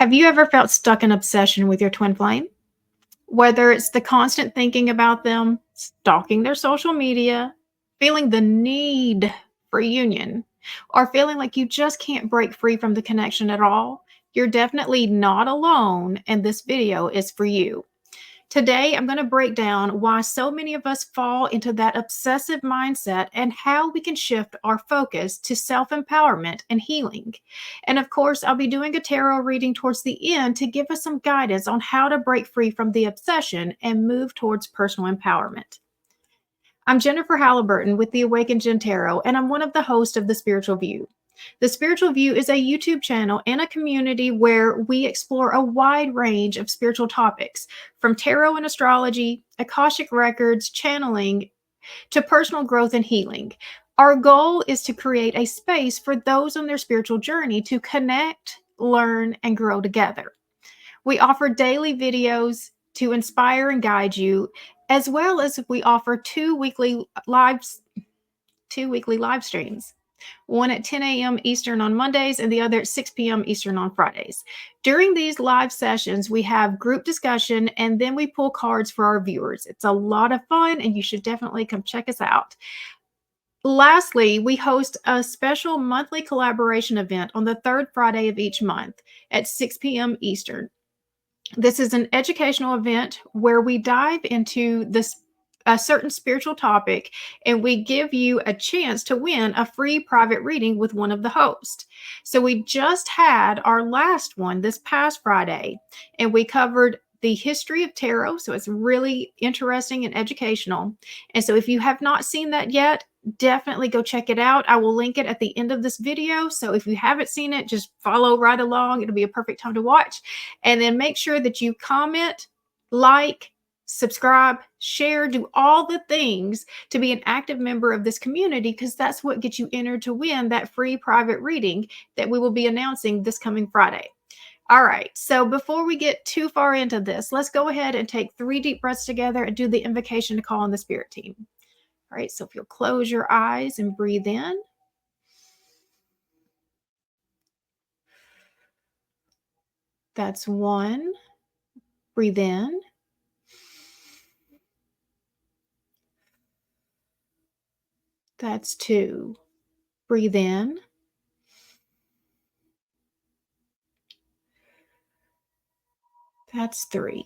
Have you ever felt stuck in obsession with your twin flame? Whether it's the constant thinking about them, stalking their social media, feeling the need for union, or feeling like you just can't break free from the connection at all, you're definitely not alone, and this video is for you. Today, I'm going to break down why so many of us fall into that obsessive mindset and how we can shift our focus to self empowerment and healing. And of course, I'll be doing a tarot reading towards the end to give us some guidance on how to break free from the obsession and move towards personal empowerment. I'm Jennifer Halliburton with the Awakened Gen Tarot, and I'm one of the hosts of The Spiritual View. The Spiritual View is a YouTube channel and a community where we explore a wide range of spiritual topics, from tarot and astrology, Akashic records, channeling, to personal growth and healing. Our goal is to create a space for those on their spiritual journey to connect, learn, and grow together. We offer daily videos to inspire and guide you, as well as we offer two weekly live streams, one at 10 a.m. Eastern on Mondays and the other at 6 p.m. Eastern on Fridays. During these live sessions, we have group discussion and then we pull cards for our viewers. It's a lot of fun and you should definitely come check us out. Lastly, we host a special monthly collaboration event on the third Friday of each month at 6 p.m. Eastern. This is an educational event where we dive into a certain spiritual topic and we give you a chance to win a free private reading with one of the hosts. So we just had our last one this past Friday and we covered the history of tarot. So it's really interesting and educational. And so if you have not seen that yet, definitely go check it out. I will link it at the end of this video. So if you haven't seen it, just follow right along. It'll be a perfect time to watch. And then make sure that you comment, like, subscribe, share, do all the things to be an active member of this community, because that's what gets you entered to win that free private reading that we will be announcing this coming Friday. All right, so before we get too far into this, let's go ahead and take 3 deep breaths together and do the invocation to call on the spirit team. All right, so if you'll close your eyes and breathe in. That's 1. Breathe in. That's 2. Breathe in. That's 3.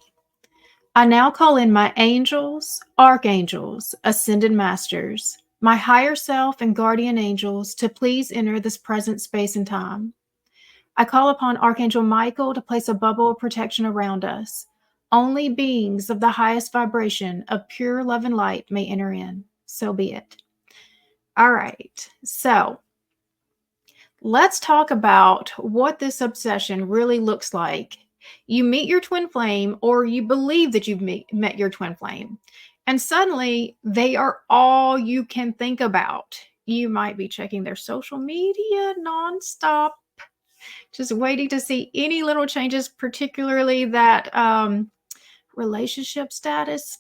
I now call in my angels, archangels, ascended masters, my higher self and guardian angels to please enter this present space and time. I call upon Archangel Michael to place a bubble of protection around us. Only beings of the highest vibration of pure love and light may enter in. So be it. All right. So let's talk about what this obsession really looks like. You meet your twin flame, or you believe that you've met your twin flame, and suddenly they are all you can think about. You might be checking their social media nonstop, just waiting to see any little changes, particularly that relationship status.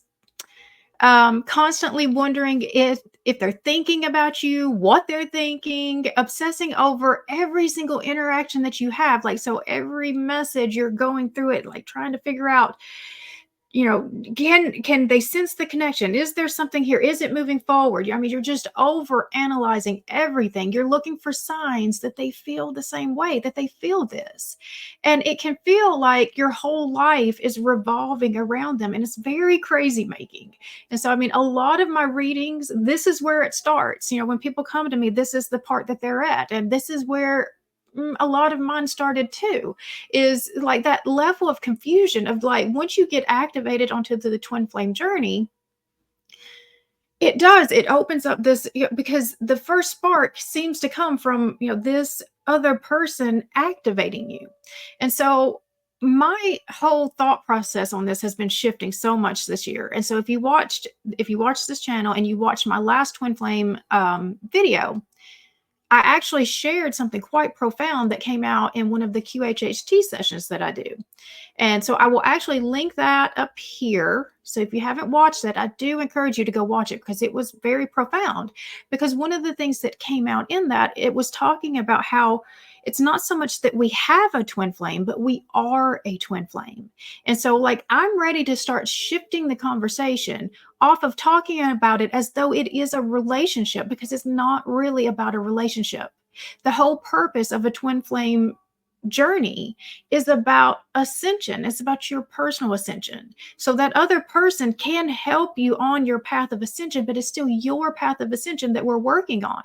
Constantly wondering if they're thinking about you, what they're thinking, obsessing over every single interaction that you have. Like, so every message you're going through it, like trying to figure out, can they sense the connection? Is there something here? Is it moving forward? I mean, you're just over analyzing everything. You're looking for signs that they feel the same way, that they feel this. And it can feel like your whole life is revolving around them. And it's very crazy making. And so, I mean, a lot of my readings, this is where it starts. When people come to me, this is the part that they're at. And this is where a lot of mine started too, is like that level of confusion of, like, once you get activated onto the twin flame journey, it opens up this, because the first spark seems to come from, this other person activating you. And so my whole thought process on this has been shifting so much this year. And so if you watched this channel and you watched my last twin flame video, I actually shared something quite profound that came out in one of the QHHT sessions that I do. And so I will actually link that up here. So if you haven't watched that, I do encourage you to go watch it, because it was very profound. Because one of the things that came out in that, it was talking about how It's not so much that we have a twin flame, but we are a twin flame. And so, like, I'm ready to start shifting the conversation off of talking about it as though it is a relationship, because it's not really about a relationship. The whole purpose of a twin flame journey is about ascension. It's about your personal ascension. So that other person can help you on your path of ascension, but it's still your path of ascension that we're working on.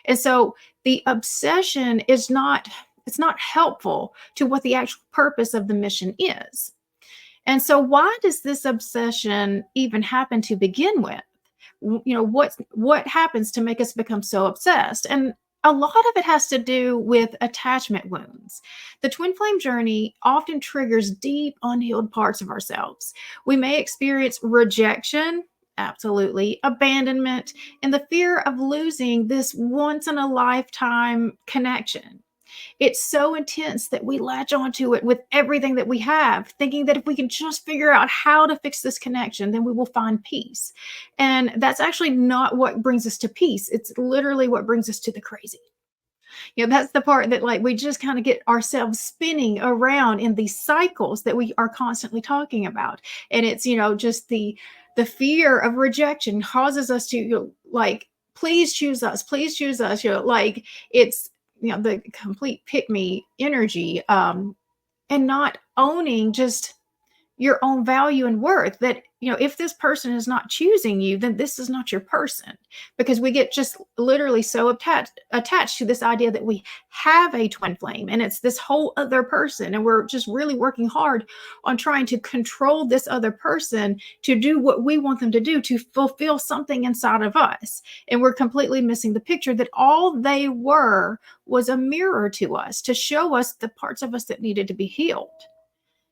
And so the obsession is not, it's not helpful to what the actual purpose of the mission is. And so why does this obsession even happen to begin with? What happens to make us become so obsessed? And a lot of it has to do with attachment wounds. The twin flame journey often triggers deep unhealed parts of ourselves. We may experience rejection, absolutely, abandonment, and the fear of losing this once in a lifetime connection. It's so intense that we latch onto it with everything that we have, thinking that if we can just figure out how to fix this connection, then we will find peace. And that's actually not what brings us to peace. It's literally what brings us to the crazy. That's the part that, like, we just kind of get ourselves spinning around in these cycles that we are constantly talking about. And it's, just the fear of rejection causes us to, like, please choose us, please choose us. Like, it's, the complete pick me energy, and not owning just your own value and worth, that if this person is not choosing you, then this is not your person, because we get just literally so attached to this idea that we have a twin flame and it's this whole other person, and we're just really working hard on trying to control this other person to do what we want them to do, to fulfill something inside of us. And we're completely missing the picture that all they were was a mirror to us, to show us the parts of us that needed to be healed.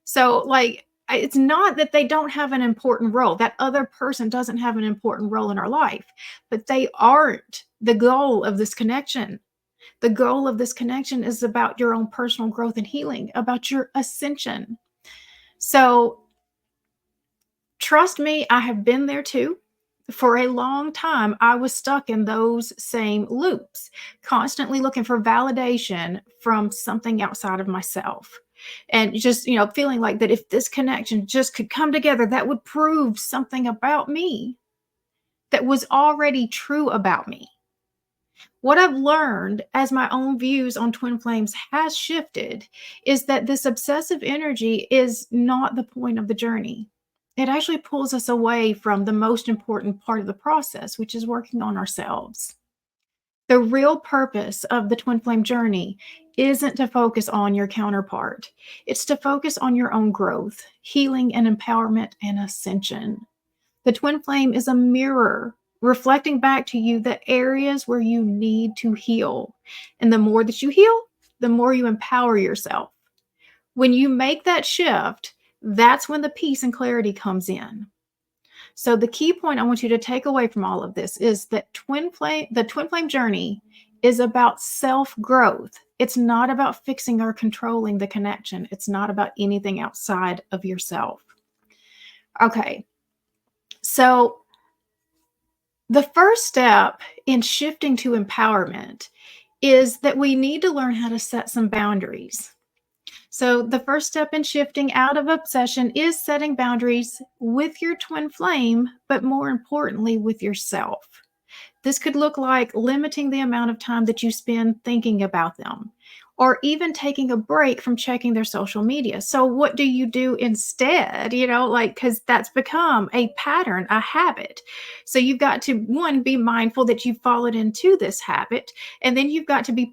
So, like, it's not that they don't have an important role. That other person doesn't have an important role in our life, but they aren't the goal of this connection. The goal of this connection is about your own personal growth and healing, about your ascension. So, trust me, I have been there too. For a long time, I was stuck in those same loops, constantly looking for validation from something outside of myself. And just, feeling like that if this connection just could come together, that would prove something about me that was already true about me. What I've learned as my own views on twin flames has shifted is that this obsessive energy is not the point of the journey. It actually pulls us away from the most important part of the process, which is working on ourselves. The real purpose of the twin flame journey isn't to focus on your counterpart. It's to focus on your own growth, healing, and empowerment and ascension. The twin flame is a mirror reflecting back to you the areas where you need to heal. And the more that you heal, the more you empower yourself. When you make that shift, that's when the peace and clarity comes in. So the key point I want you to take away from all of this is that the twin flame journey is about self-growth. It's not about fixing or controlling the connection. It's not about anything outside of yourself. Okay. So the first step in shifting to empowerment is that we need to learn how to set some boundaries. So the first step in shifting out of obsession is setting boundaries with your twin flame, but more importantly, with yourself. This could look like limiting the amount of time that you spend thinking about them, or even taking a break from checking their social media. So what do you do instead? Because that's become a pattern, a habit. So you've got to, one, be mindful that you've fallen into this habit, and then you've got to be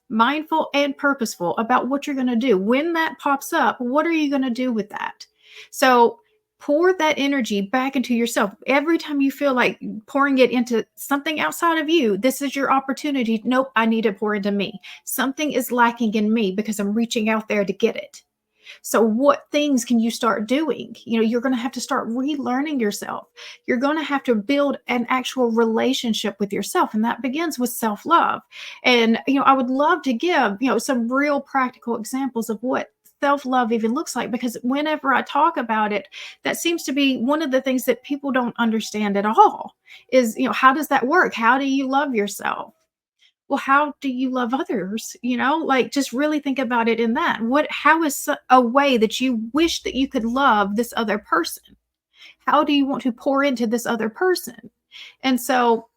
mindful and purposeful about what you're going to do. When that pops up, what are you going to do with that? So pour that energy back into yourself. Every time you feel like pouring it into something outside of you, this is your opportunity. Nope, I need to pour into me. Something is lacking in me because I'm reaching out there to get it. So what things can you start doing? You're going to have to start relearning yourself. You're going to have to build an actual relationship with yourself. And that begins with self-love. And, I would love to give, some real practical examples of what self-love even looks like, because whenever I talk about it, that seems to be one of the things that people don't understand at all is, how does that work? How do you love yourself? well, how do you love others? Like, just really think about it in that. How is a way that you wish that you could love this other person? How do you want to pour into this other person? And so,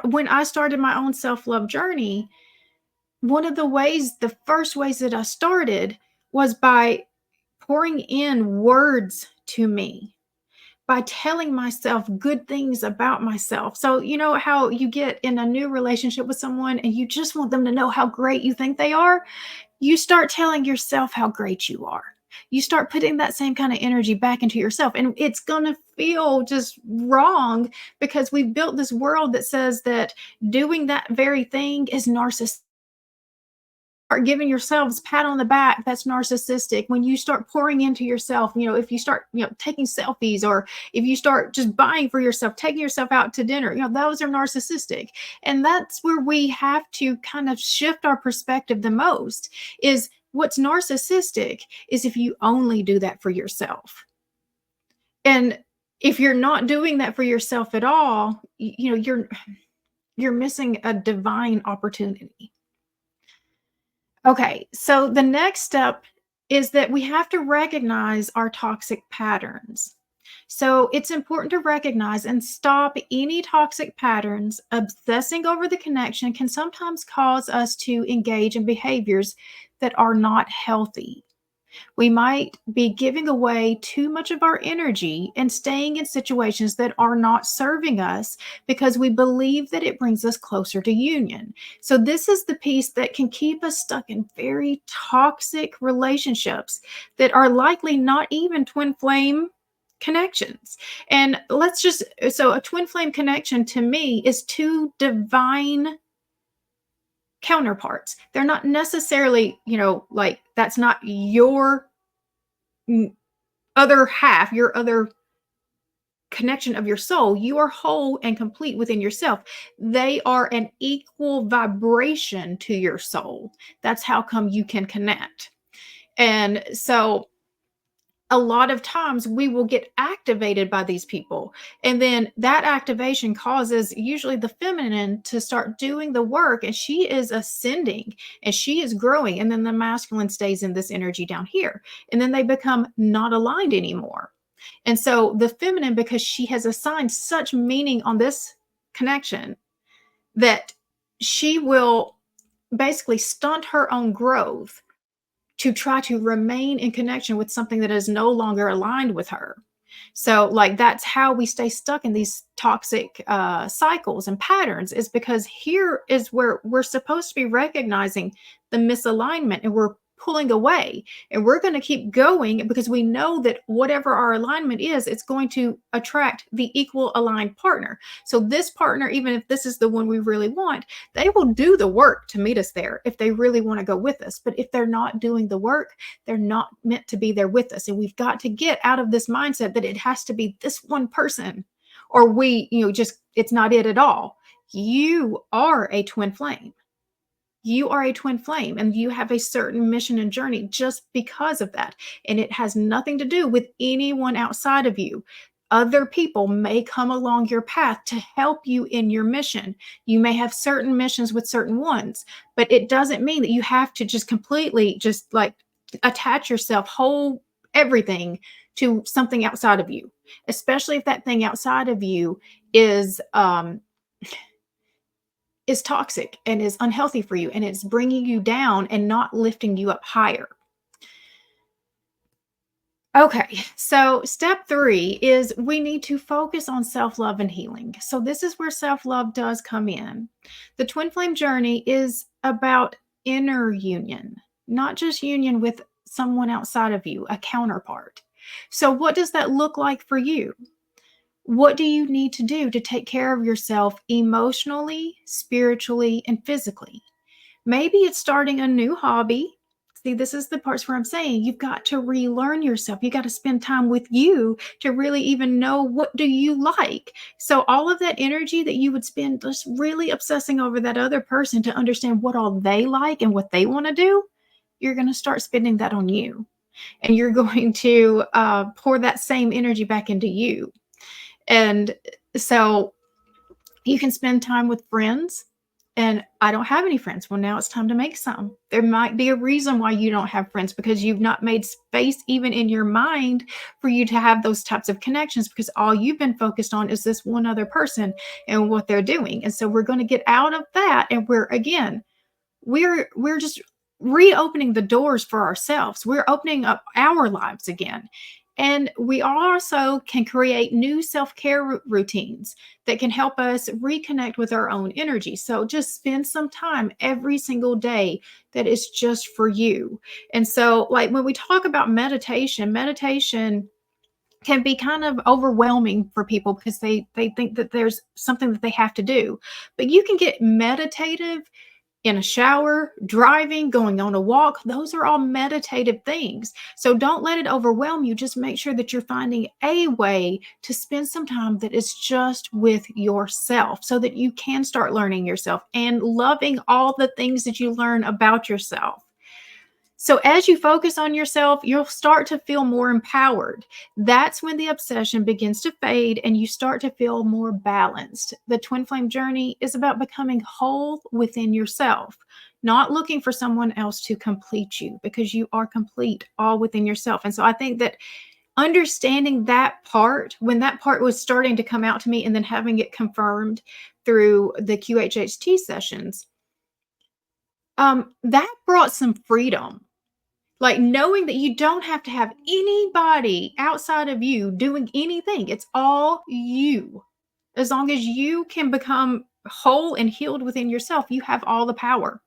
when I started my own self-love journey, the first ways that I started was by pouring in words to me, by telling myself good things about myself. So, you know how you get in a new relationship with someone and you just want them to know how great you think they are? You start telling yourself how great you are. You start putting that same kind of energy back into yourself, and it's going to feel just wrong because we've built this world that says that doing that very thing is narcissistic. Are giving yourselves pat on the back, that's narcissistic. When you start pouring into yourself, if you start taking selfies, or if you start just buying for yourself, taking yourself out to dinner, those are narcissistic. And that's where we have to kind of shift our perspective the most. Is what's narcissistic is if you only do that for yourself. And if you're not doing that for yourself at all, you're missing a divine opportunity. Okay, so the next step is that we have to recognize our toxic patterns. So it's important to recognize and stop any toxic patterns. Obsessing over the connection can sometimes cause us to engage in behaviors that are not healthy. We might be giving away too much of our energy and staying in situations that are not serving us because we believe that it brings us closer to union. So, this is the piece that can keep us stuck in very toxic relationships that are likely not even twin flame connections. And so a twin flame connection to me is two divine counterparts. They're not necessarily, like that's not your mm, other half, your other connection of your soul. You are whole and complete within yourself. They are an equal vibration to your soul. That's how come you can connect. And so a lot of times we will get activated by these people, and then that activation causes usually the feminine to start doing the work, and she is ascending and she is growing, and then the masculine stays in this energy down here, and then they become not aligned anymore. And so the feminine, because she has assigned such meaning on this connection, that she will basically stunt her own growth to try to remain in connection with something that is no longer aligned with her. So, like, that's how we stay stuck in these toxic cycles and patterns, is because here is where we're supposed to be recognizing the misalignment, and we're pulling away, and we're going to keep going because we know that whatever our alignment is, it's going to attract the equal aligned partner. So this partner, even if this is the one we really want, they will do the work to meet us there if they really want to go with us. But if they're not doing the work, they're not meant to be there with us. And we've got to get out of this mindset that it has to be this one person, or it's not it at all. You are a twin flame. You are a twin flame, and you have a certain mission and journey just because of that. And it has nothing to do with anyone outside of you. Other people may come along your path to help you in your mission. You may have certain missions with certain ones, but it doesn't mean that you have to just completely just like attach yourself, whole everything to something outside of you, especially if that thing outside of you is toxic and is unhealthy for you, and it's bringing you down and not lifting you up higher. Okay, so step 3 is we need to focus on self-love and healing. So this is where self-love does come in. The twin flame journey is about inner union, not just union with someone outside of you, a counterpart. So what does that look like for you? What do you need to do to take care of yourself emotionally, spiritually, and physically? Maybe it's starting a new hobby. See, this is the parts where I'm saying you've got to relearn yourself. You got to spend time with you to really even know what do you like. So all of that energy that you would spend just really obsessing over that other person to understand what all they like and what they want to do, you're going to start spending that on you. And you're going to pour that same energy back into you. And so you can spend time with friends And I don't have any friends. Well, now it's time to make some. There might be a reason why you don't have friends, because you've not made space even in your mind for you to have those types of connections, because all you've been focused on is this one other person and what they're doing. And so we're going to get out of that, and we're just reopening the doors for ourselves. We're opening up our lives again. And we also can create new self-care routines that can help us reconnect with our own energy. So just spend some time every single day that is just for you. And so, like, when we talk about meditation can be kind of overwhelming for people because they think that there's something that they have to do. But you can get meditative in a shower, driving, going on a walk. Those are all meditative things. So don't let it overwhelm you. Just make sure that you're finding a way to spend some time that is just with yourself so that you can start learning yourself and loving all the things that you learn about yourself. So as you focus on yourself, you'll start to feel more empowered. That's when the obsession begins to fade and you start to feel more balanced. The twin flame journey is about becoming whole within yourself, not looking for someone else to complete you, because you are complete all within yourself. And so I think that understanding that part, when that part was starting to come out to me and then having it confirmed through the QHHT sessions, that brought some freedom, like knowing that you don't have to have anybody outside of you doing anything. It's all you. As long as you can become whole and healed within yourself, you have all the power.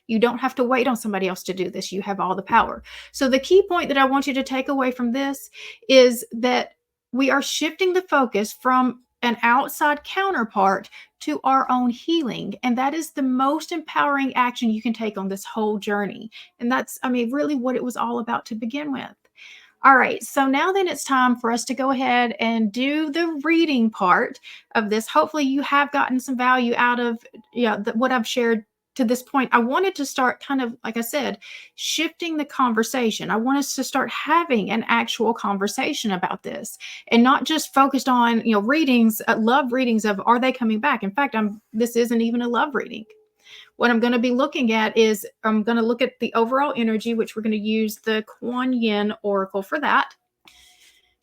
You don't have to wait on somebody else to do this. You have all the power. So the key point that I want you to take away from this is that we are shifting the focus from an outside counterpart to our own healing. And that is the most empowering action you can take on this whole journey. And that's, I mean, really what it was all about to begin with. All right, so now then it's time for us to go ahead and do the reading part of this. Hopefully you have gotten some value out of what I've shared to this point. I wanted to start kind of, like I said, shifting the conversation. I want us to start having an actual conversation about this and not just focused on, readings, love readings of, are they coming back? In fact, this isn't even a love reading. What I'm going to be looking at is I'm going to look at the overall energy, which we're going to use the Kuan Yin Oracle for that,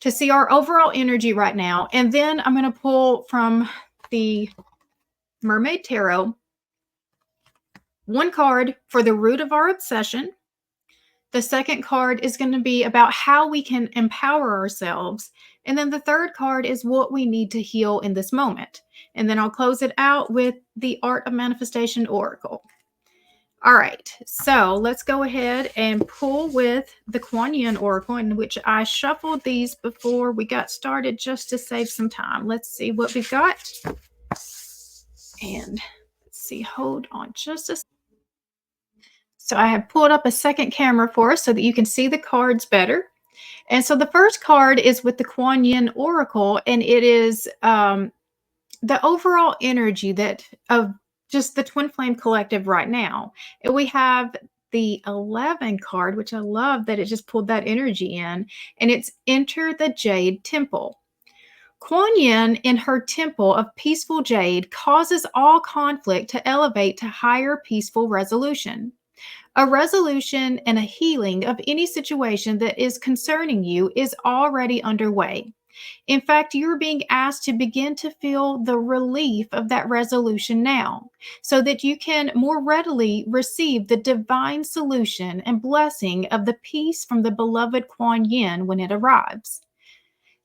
to see our overall energy right now. And then I'm going to pull from the Mermaid Tarot one card for the root of our obsession. The second card is going to be about how we can empower ourselves. And then the third card is what we need to heal in this moment. And then I'll close it out with the Art of Manifestation Oracle. All right, so let's go ahead and pull with the Kuan Yin Oracle, in which I shuffled these before we got started just to save some time. Let's see what we got. And let's see, hold on just a second. So I have pulled up a second camera for us so that you can see the cards better. And so the first card is with the Kuan Yin Oracle, and it is the overall energy that of just the Twin Flame Collective right now. And we have the 11 card, which I love that it just pulled that energy in, and it's Enter the Jade Temple. Kuan Yin in her temple of peaceful jade causes all conflict to elevate to higher peaceful resolution. A resolution and a healing of any situation that is concerning you is already underway. In fact, you're being asked to begin to feel the relief of that resolution now, so that you can more readily receive the divine solution and blessing of the peace from the beloved Kuan Yin when it arrives.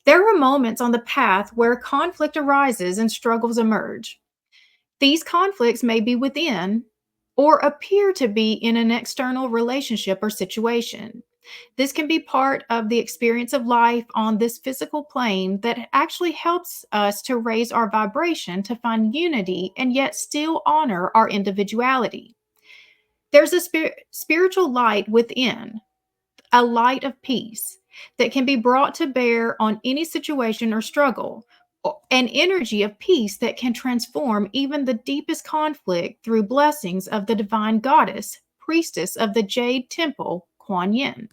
There are moments on the path where conflict arises and struggles emerge. These conflicts may be within or appear to be in an external relationship or situation. This can be part of the experience of life on this physical plane that actually helps us to raise our vibration to find unity and yet still honor our individuality. There's a spiritual light within, a light of peace that can be brought to bear on any situation or struggle, an energy of peace that can transform even the deepest conflict through blessings of the divine goddess, priestess of the Jade Temple, Kuan Yin.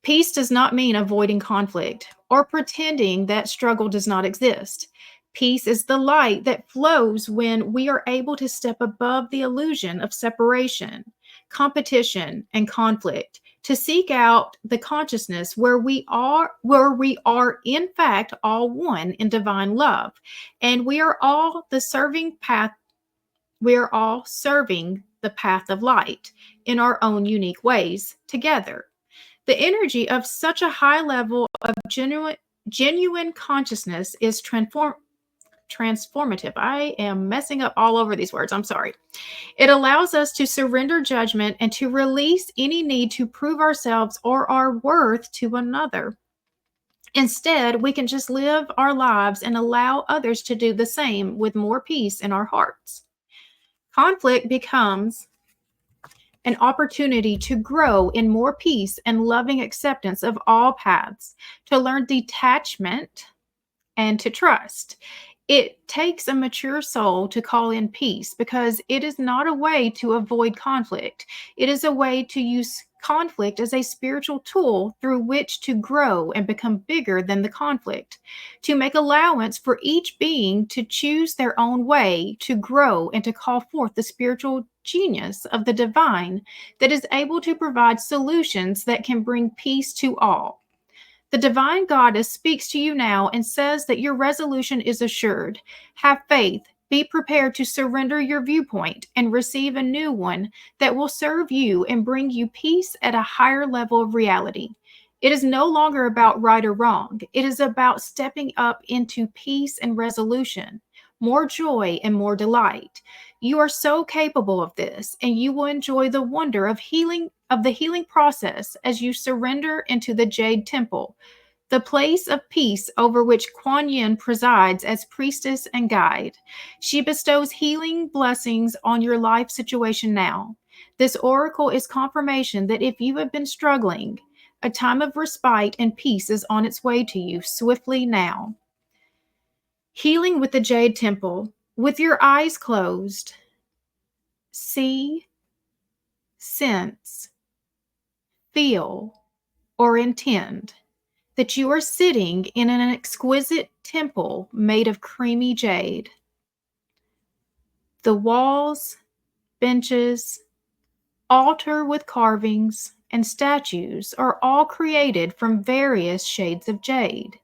Peace does not mean avoiding conflict or pretending that struggle does not exist. Peace is the light that flows when we are able to step above the illusion of separation, competition, and conflict, to seek out the consciousness where we are in fact all one in divine love, and we are all serving the path of light in our own unique ways together. The energy of such a high level of genuine consciousness is transformative. I am messing up all over these words. I'm sorry. It allows us to surrender judgment and to release any need to prove ourselves or our worth to another. Instead, we can just live our lives and allow others to do the same with more peace in our hearts. Conflict becomes an opportunity to grow in more peace and loving acceptance of all paths, to learn detachment and to trust. It takes a mature soul to call in peace because it is not a way to avoid conflict. It is a way to use conflict as a spiritual tool through which to grow and become bigger than the conflict, to make allowance for each being to choose their own way to grow and to call forth the spiritual genius of the divine that is able to provide solutions that can bring peace to all. The divine goddess speaks to you now and says that your resolution is assured. Have faith. Be prepared to surrender your viewpoint and receive a new one that will serve you and bring you peace at a higher level of reality. It is no longer about right or wrong. It is about stepping up into peace and resolution, more joy and more delight. You are so capable of this, and you will enjoy the wonder of the healing process as you surrender into the Jade Temple, the place of peace over which Kuan Yin presides as priestess and guide. She bestows healing blessings on your life situation now. This oracle is confirmation that if you have been struggling, a time of respite and peace is on its way to you swiftly now. Healing with the Jade Temple. With your eyes closed, see, sense, feel, or intend that you are sitting in an exquisite temple made of creamy jade. The walls, benches, altar with carvings, and statues are all created from various shades of jade: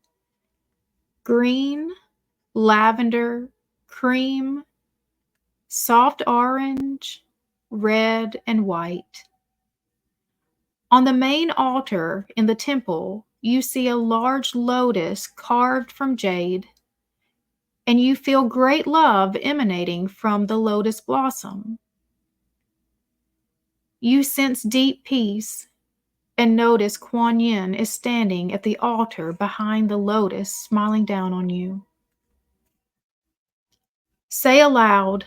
green, lavender, cream, soft orange, red, and white. On the main altar in the temple, you see a large lotus carved from jade, and you feel great love emanating from the lotus blossom. You sense deep peace and notice Kuan Yin is standing at the altar behind the lotus, smiling down on you. Say aloud,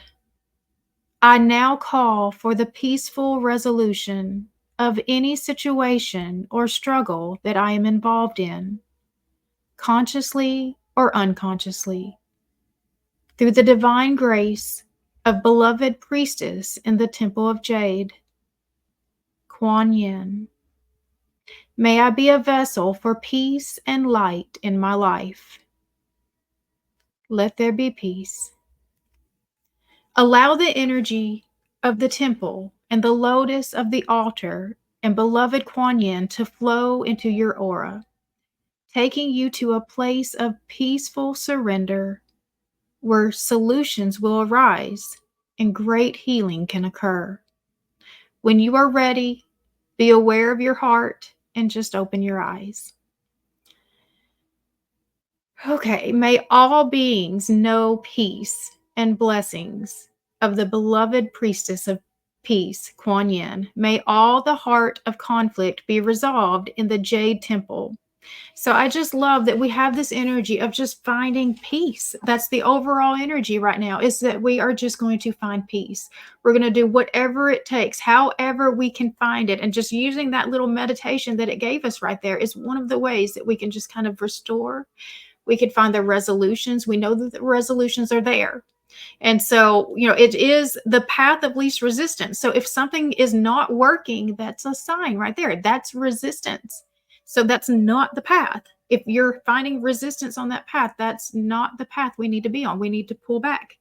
I now call for the peaceful resolution of any situation or struggle that I am involved in, consciously or unconsciously, through the divine grace of beloved priestess in the Temple of Jade, Kuan Yin. May I be a vessel for peace and light in my life. Let there be peace. Allow the energy of the temple and the lotus of the altar and beloved Kuan Yin to flow into your aura, taking you to a place of peaceful surrender where solutions will arise and great healing can occur. When you are ready, be aware of your heart and just open your eyes. Okay, may all beings know peace and blessings of the beloved priestess of peace, Kuan Yin. May all the heart of conflict be resolved in the Jade Temple. So I just love that we have this energy of just finding peace. That's the overall energy right now, is that we are just going to find peace. We're going to do whatever it takes, however we can find it. And just using that little meditation that it gave us right there is one of the ways that we can just kind of restore. We could find the resolutions. We know that the resolutions are there. And so, it is the path of least resistance. So if something is not working, that's a sign right there. That's resistance. So that's not the path. If you're finding resistance on that path, that's not the path we need to be on. We need to pull back.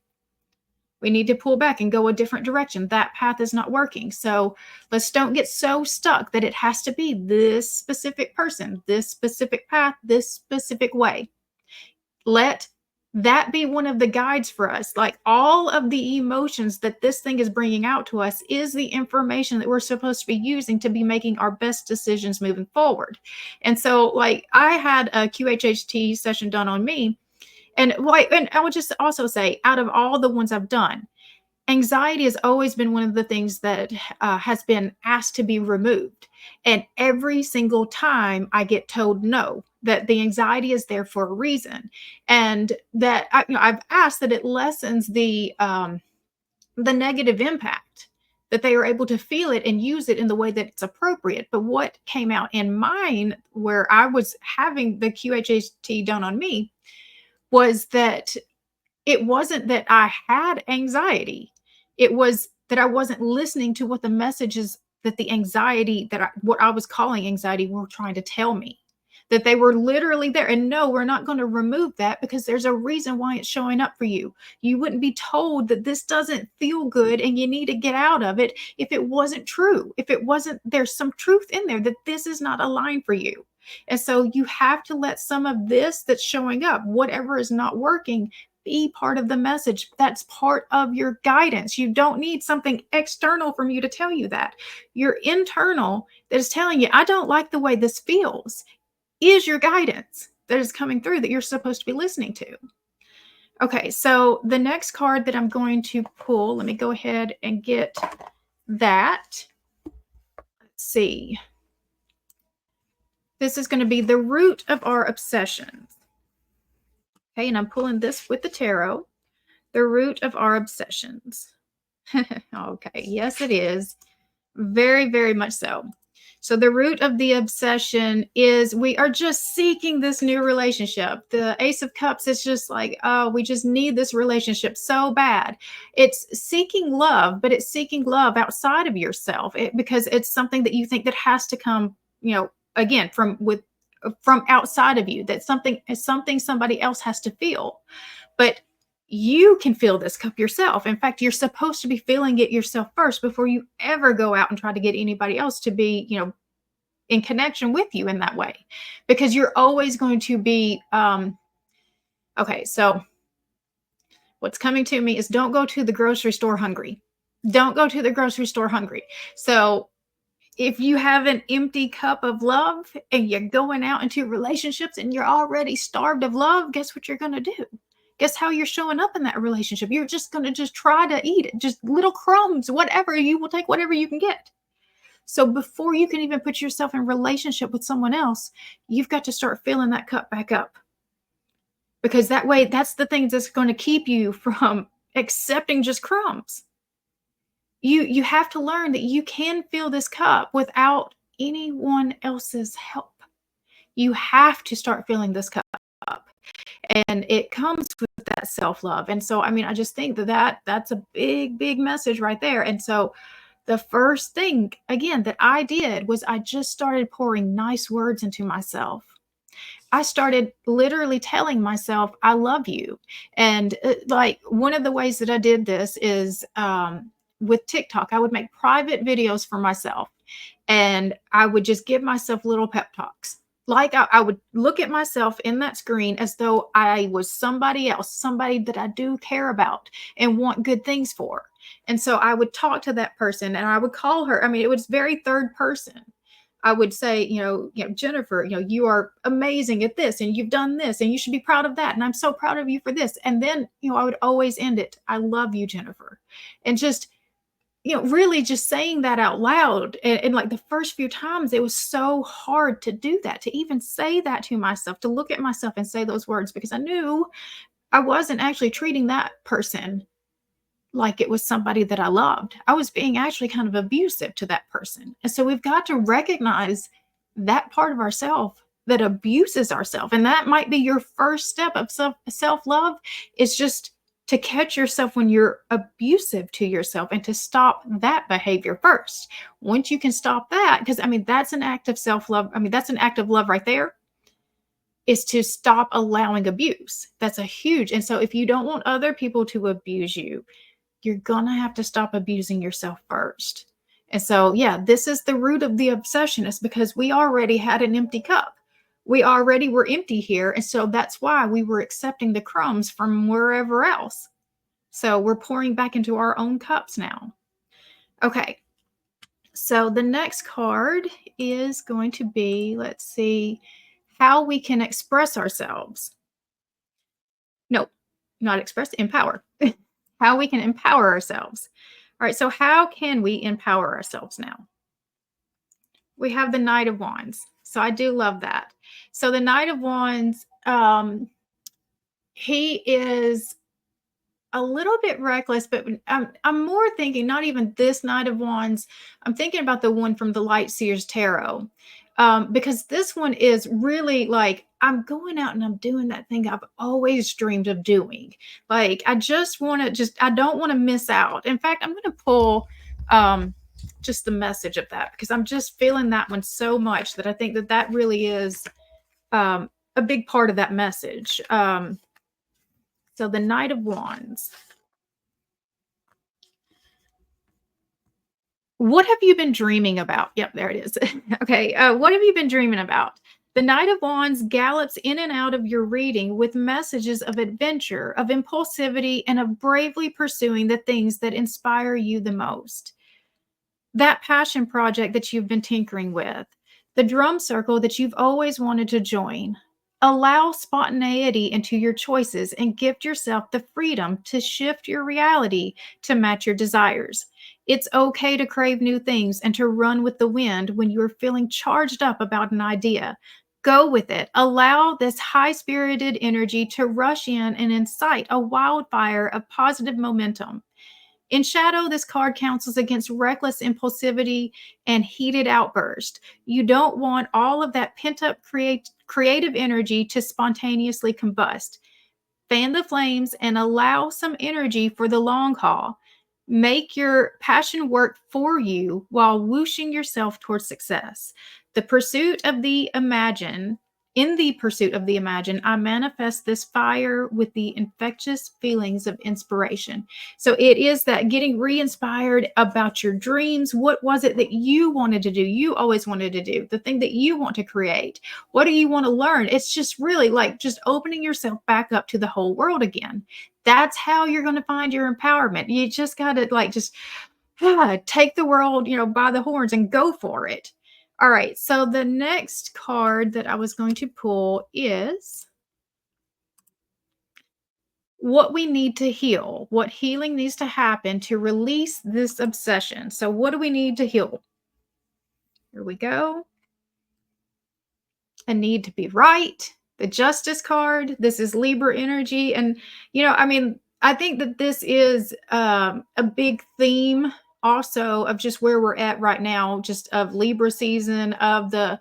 We need to pull back and go a different direction. That path is not working. So let's don't get so stuck that it has to be this specific person, this specific path, this specific way. Let that be one of the guides for us. Like, all of the emotions that this thing is bringing out to us is the information that we're supposed to be using to be making our best decisions moving forward. And so, like, I had a QHHT session done on me. And I would just also say, out of all the ones I've done, anxiety has always been one of the things that has been asked to be removed. And every single time I get told no, that the anxiety is there for a reason. And that I've asked that it lessens the negative impact, that they are able to feel it and use it in the way that it's appropriate. But what came out in mine, where I was having the QHHT done on me, was that it wasn't that I had anxiety. It was that I wasn't listening to what the messages that the anxiety what I was calling anxiety were trying to tell me. That they were literally there. And no, we're not going to remove that, because there's a reason why it's showing up for you. You wouldn't be told that this doesn't feel good and you need to get out of it if it wasn't true. If it wasn't, there's some truth in there that this is not aligned for you. And so you have to let some of this that's showing up, whatever is not working, be part of the message. That's part of your guidance. You don't need something external from you to tell you that. Your internal that is telling you, I don't like the way this feels, is your guidance that is coming through that you're supposed to be listening to. Okay, so the next card that I'm going to pull, let me go ahead and get that. Let's see. This is going to be the root of our obsessions. Okay, and I'm pulling this with the tarot. The root of our obsessions. Okay, yes, it is. Very, very much so. So the root of the obsession is we are just seeking this new relationship. The Ace of Cups is just like, oh, we just need this relationship so bad. It's seeking love, but it's seeking love outside of yourself, because it's something that you think that has to come, again, from outside of you, that something somebody else has to feel. But you can feel this cup yourself. In fact, you're supposed to be feeling it yourself first before you ever go out and try to get anybody else to be, in connection with you in that way, because you're always going to be, okay. So what's coming to me is, don't go to the grocery store hungry. Don't go to the grocery store hungry. So if you have an empty cup of love and you're going out into relationships and you're already starved of love, guess what you're going to do? Guess how you're showing up in that relationship? You're just going to try to eat it. Just little crumbs, whatever. You will take whatever you can get. So before you can even put yourself in relationship with someone else, you've got to start filling that cup back up. Because that way, that's the thing that's going to keep you from accepting just crumbs. You have to learn that you can fill this cup without anyone else's help. You have to start filling this cup up. And it comes with that self-love. And so, I just think that's a big, big message right there. And so the first thing, again, that I did was I just started pouring nice words into myself. I started literally telling myself, I love you. And like, one of the ways that I did this is with TikTok. I would make private videos for myself, and I would just give myself little pep talks. Like, I would look at myself in that screen as though I was somebody else, somebody that I do care about and want good things for. And so I would talk to that person and I would call her. It was very third person. I would say, Jennifer, you are amazing at this, and you've done this, and you should be proud of that. And I'm so proud of you for this. And then, I would always end it, I love you, Jennifer. And just, really just saying that out loud. And like the first few times, it was so hard to do that, to even say that to myself, to look at myself and say those words, because I knew I wasn't actually treating that person like it was somebody that I loved. I was being actually kind of abusive to that person. And so we've got to recognize that part of ourselves that abuses ourselves. And that might be your first step of self-love, is just to catch yourself when you're abusive to yourself and to stop that behavior first. Once you can stop that, because that's an act of self-love. That's an act of love right there. is to stop allowing abuse. That's a huge, and so if you don't want other people to abuse you, you're gonna have to stop abusing yourself first. And so, yeah, this is the root of the obsession, is because we already had an empty cup. We already were empty here. And so that's why we were accepting the crumbs from wherever else. So we're pouring back into our own cups now. Okay. So the next card is going to be, let's see, how we can express ourselves. No, not express, empower. How we can empower ourselves. All right, so how can we empower ourselves now? We have the Knight of Wands. So I do love that. So the Knight of Wands, he is a little bit reckless, but I'm more thinking not even this Knight of Wands. I'm thinking about the one from the Light Seers Tarot. Because this one is really like, I'm going out and I'm doing that thing I've always dreamed of doing. Like, I just want to I don't want to miss out. In fact, I'm going to pull just the message of that, because I'm just feeling that one so much that I think that that really is a big part of that message. So the Knight of Wands. What have you been dreaming about? Yep, there it is. Okay, what have you been dreaming about? The Knight of Wands gallops in and out of your reading with messages of adventure, of impulsivity, and of bravely pursuing the things that inspire you the most. That passion project that you've been tinkering with, the drum circle that you've always wanted to join. Allow spontaneity into your choices and gift yourself the freedom to shift your reality to match your desires. It's okay to crave new things and to run with the wind when you're feeling charged up about an idea. Go with it. Allow this high spirited energy to rush in and incite a wildfire of positive momentum. In shadow, this card counsels against reckless impulsivity and heated outburst. You don't want all of that pent up creative energy to spontaneously combust. Fan the flames and allow some energy for the long haul. Make your passion work for you while whooshing yourself towards success. The pursuit of the imagine, in the pursuit of the imagine, I manifest this fire with the infectious feelings of inspiration. So it is that getting re-inspired about your dreams. What was it that you wanted to do? You always wanted to do the thing that you want to create. What do you want to learn? It's just really like just opening yourself back up to the whole world again. That's how you're going to find your empowerment. You just got to like just take the world, by the horns and go for it. All right. So the next card that I was going to pull is what we need to heal, what healing needs to happen to release this obsession. So what do we need to heal? Here we go. A need to be right. The Justice card. This is Libra energy. And, I think that this is a big theme also of just where we're at right now, just of Libra season, of the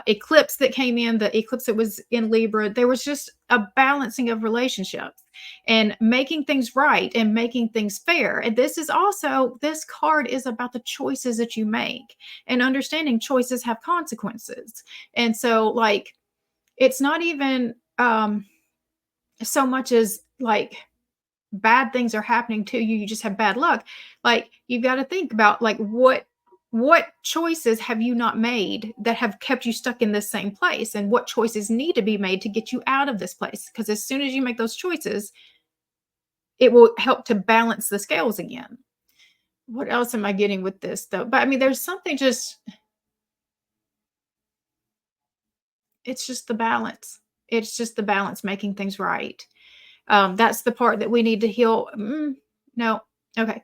eclipse that came in, the eclipse that was in Libra. There was just a balancing of relationships and making things right and making things fair. And this card is about the choices that you make and understanding choices have consequences. And so, like, it's not even so much as like bad things are happening to you, you just have bad luck. Like, you've got to think about like what choices have you not made that have kept you stuck in this same place, and what choices need to be made to get you out of this place, because as soon as you make those choices, it will help to balance the scales again. What else am I getting with this though? But I mean, there's something just, it's just the balance. It's just the balance, making things right. That's the part that we need to heal. No. Okay.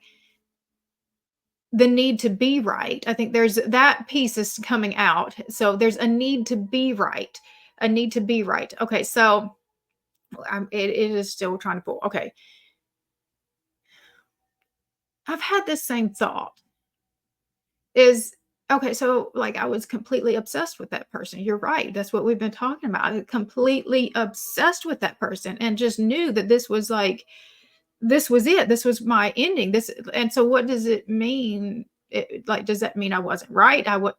The need to be right. I think there's that piece is coming out. So there's a need to be right. A need to be right. Okay. So it is still trying to pull. Okay. I've had this same thought is, okay. So like I was completely obsessed with that person. You're right. That's what we've been talking about. Completely obsessed with that person and just knew that this was like, this was it. This was my ending. And so what does it mean? Like, does that mean I wasn't right? And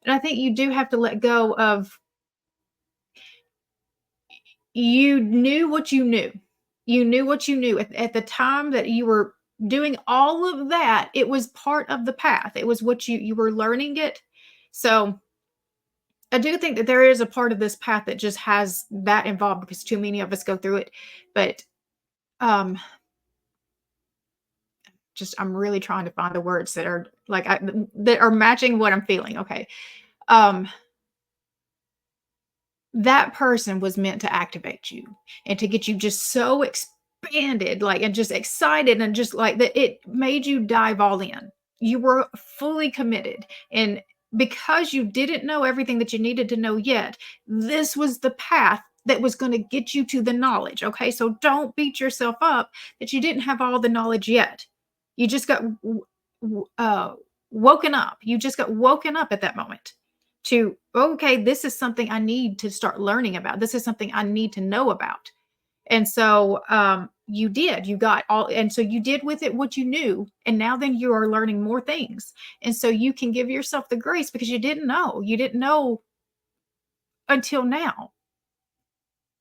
I think you do have to let go of, You knew what you knew. You knew what you knew. At the time that you were doing all of that, it was part of the path. It was what you were learning it. So, I do think that there is a part of this path that just has that involved because too many of us go through it. But, um, just I'm really trying to find the words that are like that are matching what I'm feeling. Okay. Um, that person was meant to activate you and to get you just so expanded, like, and just excited and just like that it made you dive all in. You were fully committed. And because you didn't know everything that you needed to know yet, this was the path that was going to get you to the knowledge. Okay. So don't beat yourself up that you didn't have all the knowledge yet. You just got w- uh, woken up. You just got woken up at that moment to, okay, this is something I need to start learning about. This is something I need to know about. And so you did, you got all, and so you did with it what you knew. And now then you are learning more things. And so you can give yourself the grace because you didn't know. You didn't know until now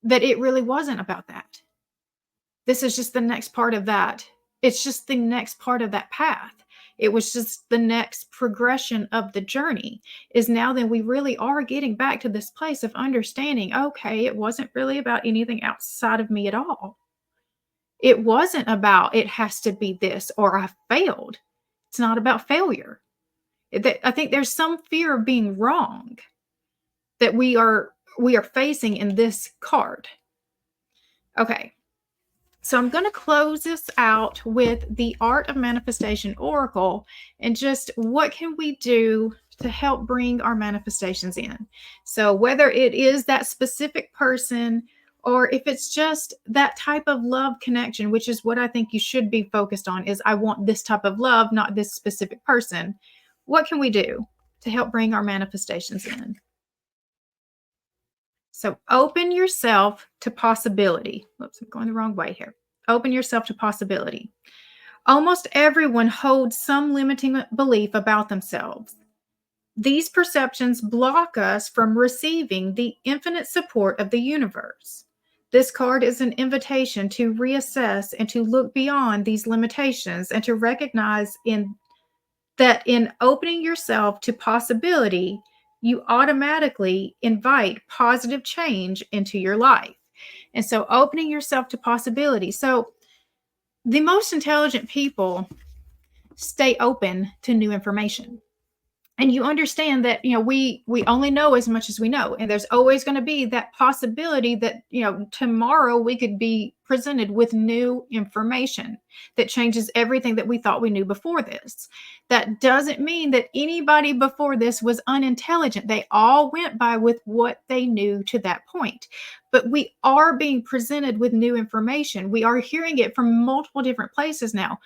that it really wasn't about that. This is just the next part of that. It's just the next part of that path. It was just the next progression of the journey is now that we really are getting back to this place of understanding, okay, it wasn't really about anything outside of me at all. It wasn't about it has to be this or I failed. It's not about failure. I think there's some fear of being wrong that we are facing in this card. Okay. So I'm going to close this out with the Art of Manifestation Oracle and just what can we do to help bring our manifestations in. So whether it is that specific person or if it's just that type of love connection, which is what I think you should be focused on is I want this type of love, not this specific person. What can we do to help bring our manifestations in? So open yourself to possibility. Whoops, I'm going the wrong way here. Open yourself to possibility. Almost everyone holds some limiting belief about themselves. These perceptions block us from receiving the infinite support of the universe. This card is an invitation to reassess and to look beyond these limitations and to recognize in opening yourself to possibility, you automatically invite positive change into your life. And so opening yourself to possibility. So the most intelligent people stay open to new information. And you understand that we only know as much as we know, and there's always going to be that possibility that tomorrow we could be presented with new information that changes everything that we thought we knew before this. That doesn't mean that anybody before this was unintelligent. They all went by with what they knew to that point, but we are being presented with new information. We are hearing it from multiple different places now.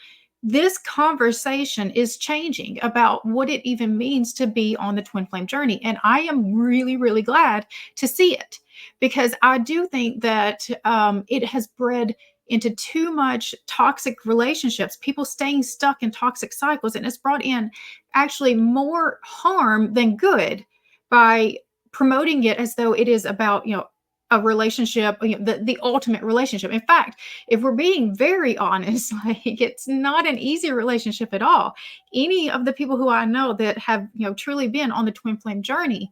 This conversation is changing about what it even means to be on the twin flame journey. And I am really, really glad to see it because I do think that it has bred into too much toxic relationships, people staying stuck in toxic cycles. And it's brought in actually more harm than good by promoting it as though it is about, a relationship, the ultimate relationship. In fact, if we're being very honest, like it's not an easy relationship at all. Any of the people who I know that have, truly been on the twin flame journey,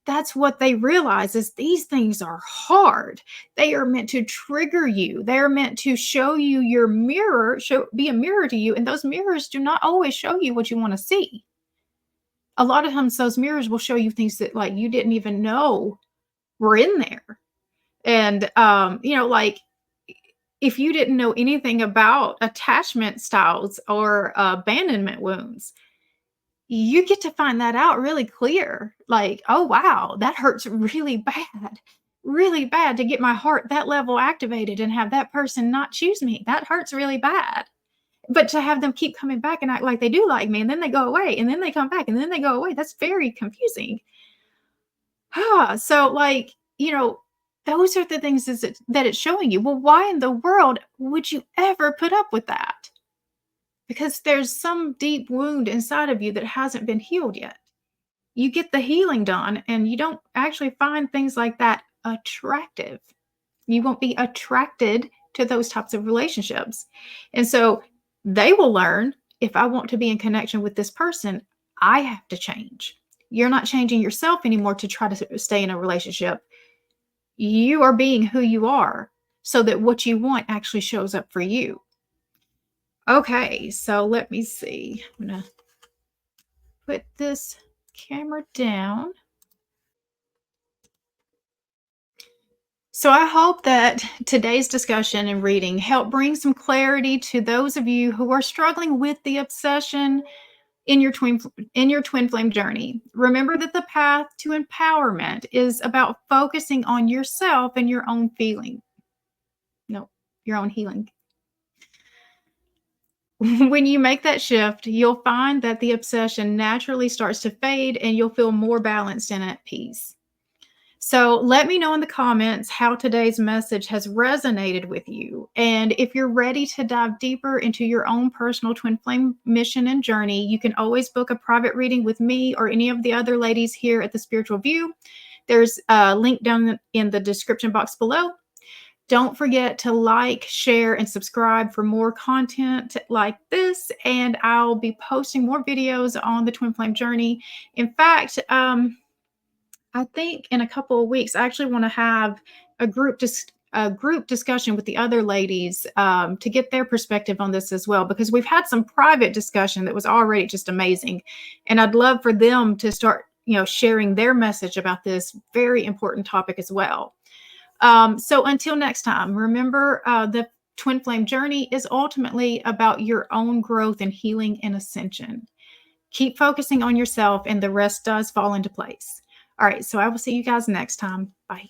that's what they realize is these things are hard. They are meant to trigger you. They are meant to show you your mirror, be a mirror to you. And those mirrors do not always show you what you want to see. A lot of times those mirrors will show you things that like you didn't even know were in there. And like if you didn't know anything about attachment styles or abandonment wounds, you get to find that out really clear. Like, oh, wow, that hurts really bad to get my heart that level activated and have that person not choose me. That hurts really bad. But to have them keep coming back and act like they do like me, and then they go away, and then they come back, and then they go away, that's very confusing. So like, those are the things that it's showing you. Well, why in the world would you ever put up with that? Because there's some deep wound inside of you that hasn't been healed yet. You get the healing done and you don't actually find things like that attractive. You won't be attracted to those types of relationships. And so they will learn, if I want to be in connection with this person, I have to change. You're not changing yourself anymore to try to stay in a relationship. You are being who you are so that what you want actually shows up for you. Okay, so let me see. I'm going to put this camera down. So I hope that today's discussion and reading helped bring some clarity to those of you who are struggling with the obsession in your twin flame journey. Remember that the path to empowerment is about focusing on yourself and your own feeling. No, your own healing. When you make that shift, you'll find that the obsession naturally starts to fade and you'll feel more balanced and at peace. So let me know in the comments how today's message has resonated with you. And if you're ready to dive deeper into your own personal twin flame mission and journey, you can always book a private reading with me or any of the other ladies here at the Spiritual View. There's a link down in the description box below. Don't forget to like, share, and subscribe for more content like this. And I'll be posting more videos on the twin flame journey. In fact, I think in a couple of weeks, I actually want to have a group discussion with the other ladies to get their perspective on this as well, because we've had some private discussion that was already just amazing, and I'd love for them to start, sharing their message about this very important topic as well. So until next time, remember the twin flame journey is ultimately about your own growth and healing and ascension. Keep focusing on yourself, and the rest does fall into place. All right, so I will see you guys next time. Bye.